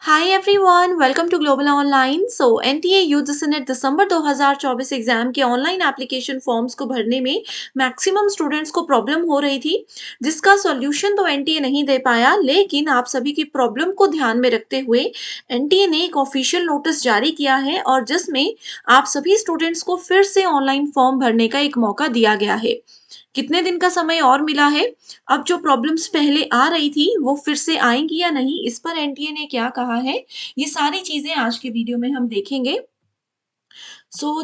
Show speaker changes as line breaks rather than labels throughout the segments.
Hi everyone, welcome to global online. NTA UGC net December 2024 exam के online application forms को भरने में maximum students को problem हो रही थी, जिसका सॉल्यूशन तो एनटीए नहीं दे पाया। लेकिन आप सभी की प्रॉब्लम को ध्यान में रखते हुए एनटीए ने एक ऑफिशियल नोटिस जारी किया है और जिसमें आप सभी स्टूडेंट्स को फिर से ऑनलाइन फॉर्म भरने का एक मौका दिया गया है। कितने दिन का समय और मिला है? अब जो प्रॉब्लम्स पहले आ रही थी वो फिर से आएंगी या नहीं, इस पर एनटीए ने क्या कहा है, ये सारी चीजें आज के वीडियो में हम देखेंगे।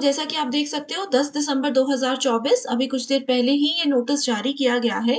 जैसा कि आप देख सकते हो 10 दिसंबर 2024 अभी कुछ देर पहले ही ये नोटिस जारी किया गया है।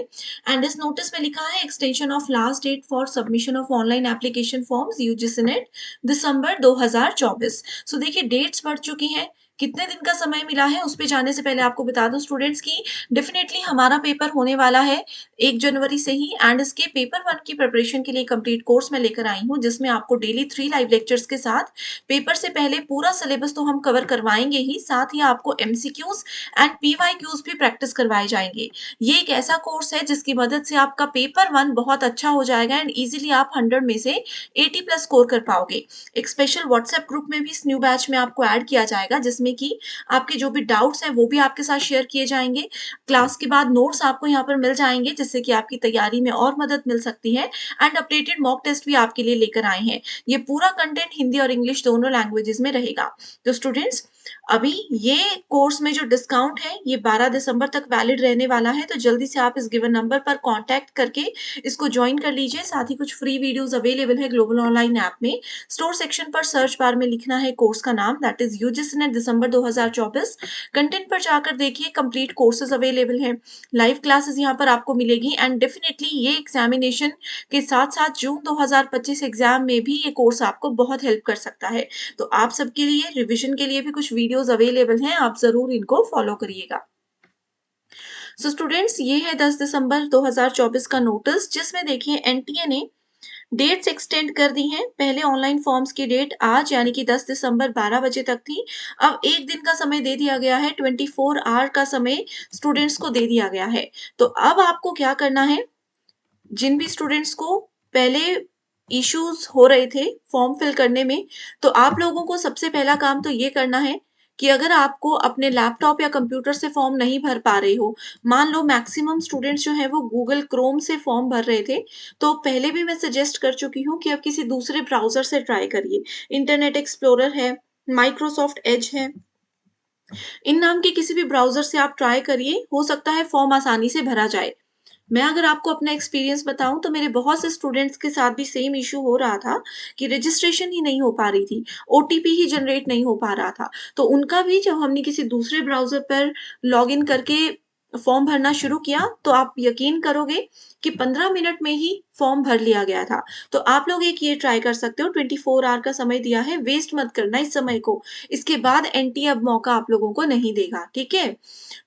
एंड इस नोटिस में लिखा है extension of last date for submission of online application forms UGC net दिसंबर 2024। देखिए डेट्स बढ़ चुकी हैं। कितने दिन का समय मिला है उस पे जाने से पहले आपको बता दूं स्टूडेंट्स की डेफिनेटली हमारा पेपर होने वाला है 1 जनवरी से ही। एंड इसके पेपर 1 की प्रिपरेशन के लिए कंप्लीट कोर्स मैं लेकर आई हूँ, जिसमें आपको डेली 3 लाइव लेक्चर्स के साथ पेपर से पहले पूरा सिलेबस तो हम कवर करवाएंगे ही, साथ ही आपको एमसीक्यूज एंड पीवाईक्यूज भी प्रैक्टिस करवाए जाएंगे। ये एक ऐसा कोर्स है जिसकी मदद से आपका पेपर 1 बहुत अच्छा हो जाएगा एंड इजीली आप 100 में से 80 प्लस स्कोर कर पाओगे। एक स्पेशल व्हाट्सएप ग्रुप में भी इस न्यू बैच में आपको ऐड किया जाएगा, जिसमें कि आपके जो भी डाउट्स हैं वो भी आपके साथ शेयर किए जाएंगे। क्लास के बाद नोट्स आपको यहाँ पर मिल जाएंगे, जिससे कि आपकी तैयारी में और मदद मिल सकती है। एंड अपडेटेड मॉक टेस्ट भी आपके लिए लेकर आए हैं। ये पूरा कंटेंट हिंदी और इंग्लिश दोनों लैंग्वेजेस में रहेगा। तो स्टूडेंट्स, अभी ये कोर्स में जो डिस्काउंट है ये 12 दिसंबर तक वैलिड रहने वाला है, तो जल्दी से आप इस गिवन नंबर पर कांटेक्ट करके इसको ज्वाइन कर लीजिए। साथ ही कुछ फ्री वीडियोस अवेलेबल है ग्लोबल ऑनलाइन ऐप में। स्टोर सेक्शन पर सर्च बार में लिखना है कोर्स का नाम, that is UGC net December 2024। Content पर जाकर देखिए, कंप्लीट कोर्सेज अवेलेबल है, लाइव क्लासेस यहाँ पर आपको मिलेगी। एंड डेफिनेटली ये एग्जामिनेशन के साथ साथ जून 2025 एग्जाम में भी ये कोर्स आपको बहुत हेल्प कर सकता है। तो आप सबके लिए रिवीजन के लिए भी कुछ वीडियोस अवेलेबल हैं, आप जरूर इनको फॉलो करिएगा। स्टूडेंट्स, ये है 10 दिसंबर 2024 का नोटिस, जिसमें देखिए एनटीए ने डेट्स एक्सटेंड कर दी हैं। पहले ऑनलाइन फॉर्म्स की डेट आज यानी कि 10 दिसंबर 12 बजे तक थी। अब एक दिन का समय दे दिया गया है, 24 आवर का समय स्टूडेंट्स को दे दिया गया है। तो अब आपको क्या करना है, जिन भी स्टूडेंट्स को पहले इश्यूज हो रहे थे फॉर्म फिल करने में, तो आप लोगों को सबसे पहला काम तो ये करना है कि अगर आपको अपने लैपटॉप या कंप्यूटर से फॉर्म नहीं भर पा रहे हो, मान लो मैक्सिमम स्टूडेंट्स जो है वो गूगल क्रोम से फॉर्म भर रहे थे, तो पहले भी मैं सजेस्ट कर चुकी हूँ कि अब किसी दूसरे ब्राउजर से ट्राई करिए। इंटरनेट एक्सप्लोरर है, माइक्रोसॉफ्ट एज है, इन नाम के किसी भी ब्राउजर से आप ट्राई करिए, हो सकता है फॉर्म आसानी से भरा जाए। मैं अगर आपको अपना एक्सपीरियंस बताऊं तो मेरे बहुत से स्टूडेंट्स के साथ भी सेम इशू हो रहा था कि रजिस्ट्रेशन ही नहीं हो पा रही थी, ओटीपी ही जनरेट नहीं हो पा रहा था। तो उनका भी जब हमने किसी दूसरे ब्राउजर पर लॉगिन करके फॉर्म भरना शुरू किया, तो आप यकीन करोगे कि 15 मिनट में ही फॉर्म भर लिया गया था। तो आप लोग एक ये ट्राई कर सकते हो, 24 आवर का समय दिया है, वेस्ट मत करना इस समय को। इसके बाद एनटी अब मौका आप लोगों को नहीं देगा, ठीक है।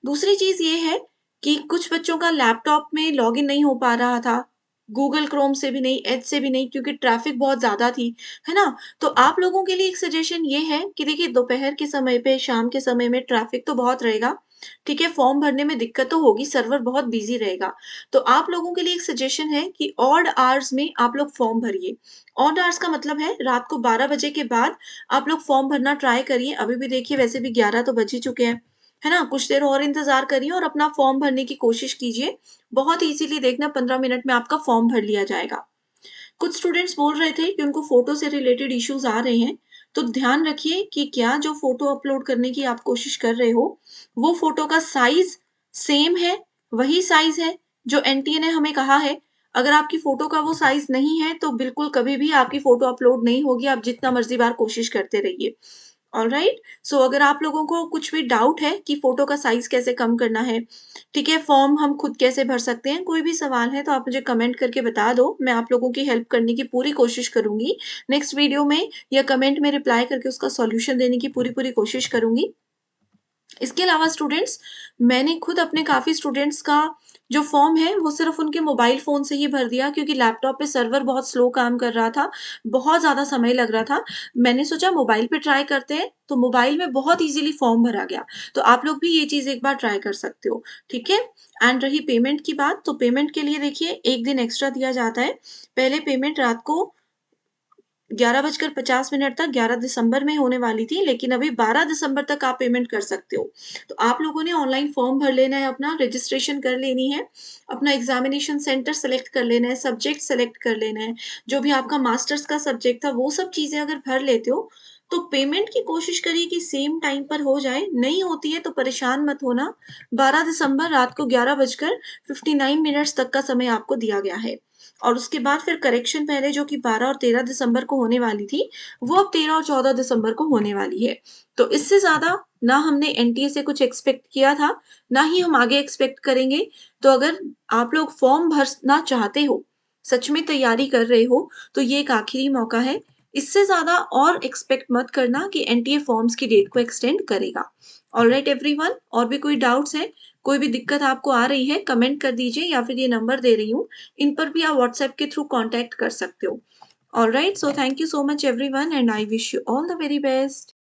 दूसरी चीज ये है कि कुछ बच्चों का लैपटॉप में लॉगिन नहीं हो पा रहा था, गूगल क्रोम से भी नहीं, एज से भी नहीं, क्योंकि ट्रैफिक बहुत ज्यादा थी, है ना। तो आप लोगों के लिए एक सजेशन ये है कि देखिए दोपहर के समय पे, शाम के समय में ट्रैफिक तो बहुत रहेगा, ठीक है, फॉर्म भरने में दिक्कत तो होगी, सर्वर बहुत बिजी रहेगा। तो आप लोगों के लिए एक सजेशन है कि ऑड आवर्स में आप लोग फॉर्म भरिए। ऑड आवर्स का मतलब है रात को 12 बजे के बाद आप लोग फॉर्म भरना ट्राई करिए। अभी भी देखिए वैसे भी 11 तो बज ही चुके हैं, है ना। कुछ देर और इंतजार करिए और अपना फॉर्म भरने की कोशिश कीजिए। बहुत इजीली देखना 15 मिनट में आपका फॉर्म भर लिया जाएगा। कुछ स्टूडेंट्स बोल रहे थे कि उनको फोटो से रिलेटेड इश्यूज आ रहे हैं, तो ध्यान रखिए कि क्या जो फोटो अपलोड करने की आप कोशिश कर रहे हो वो फोटो का साइज सेम है, वही साइज है जो एनटीए ने हमें कहा है। अगर आपकी फोटो का वो साइज नहीं है तो बिल्कुल कभी भी आपकी फोटो अपलोड नहीं होगी, आप जितना मर्जी बार कोशिश करते रहिए। ऑलराइट। अगर आप लोगों को कुछ भी डाउट है कि फोटो का साइज कैसे कम करना है, ठीक है, फॉर्म हम खुद कैसे भर सकते हैं, कोई भी सवाल है तो आप मुझे कमेंट करके बता दो, मैं आप लोगों की हेल्प करने की पूरी कोशिश करूंगी। नेक्स्ट वीडियो में या कमेंट में रिप्लाई करके उसका सॉल्यूशन देने की पूरी पूरी कोशिश करूंगी। इसके अलावा स्टूडेंट्स, मैंने खुद अपने काफी स्टूडेंट्स का जो फॉर्म है वो सिर्फ उनके मोबाइल फोन से ही भर दिया, क्योंकि लैपटॉप पे सर्वर बहुत स्लो काम कर रहा था, बहुत ज्यादा समय लग रहा था। मैंने सोचा मोबाइल पे ट्राई करते हैं, तो मोबाइल में बहुत इजीली फॉर्म भरा गया। तो आप लोग भी ये चीज एक बार ट्राई कर सकते हो, ठीक है। एंड रही पेमेंट की बात, तो पेमेंट के लिए देखिए एक दिन एक्स्ट्रा दिया जाता है। पहले पेमेंट रात को 11:50 तक 11 दिसंबर में होने वाली थी, लेकिन अभी 12 दिसंबर तक आप पेमेंट कर सकते हो। तो आप लोगों ने ऑनलाइन फॉर्म भर लेना है अपना, रजिस्ट्रेशन कर लेनी है, अपना एग्ज़ामिनेशन सेंटर सेलेक्ट कर लेना है, सब्जेक्ट सेलेक्ट कर लेना है, जो भी आपका मास्टर्स का सब्जेक्ट था, वो सब चीज़ें अगर भर लेते हो, तो पेमेंट की कोशिश करिए कि सेम टाइम पर हो जाए, नहीं होती है तो परेशान मत होना। 12 दिसंबर रात को 11 बजकर 59 मिनट्स तक का समय आपको दिया गया है। और उसके बाद फिर करेक्शन पहले जो कि 12 और 13 दिसंबर को होने वाली थी, वो अब 13 और 14 दिसंबर को होने वाली है। तो इससे ज़्यादा ना हमने एनटीए से कुछ एक्सपेक्ट किया था, ना ही हम आगे एक्सपेक्ट करेंगे। तो अगर आप लोग फॉर्म भरना चाहते हो, सच में तैयारी कर रहे हो, तो ये एक आखिरी मौका है। इससे ज़्यादा और एक्सपेक्ट मत करना कि एनटीए फॉर्म्स की डेट को एक्सटेंड करेगा। ऑलराइट एवरीवन, और भी कोई डाउट्स हैं, कोई भी दिक्कत आपको आ रही है, कमेंट कर दीजिए या फिर ये नंबर दे रही हूँ, इन पर भी आप व्हाट्सएप के थ्रू कॉन्टैक्ट कर सकते हो। Alright, so thank you so much everyone and I wish you all the very best.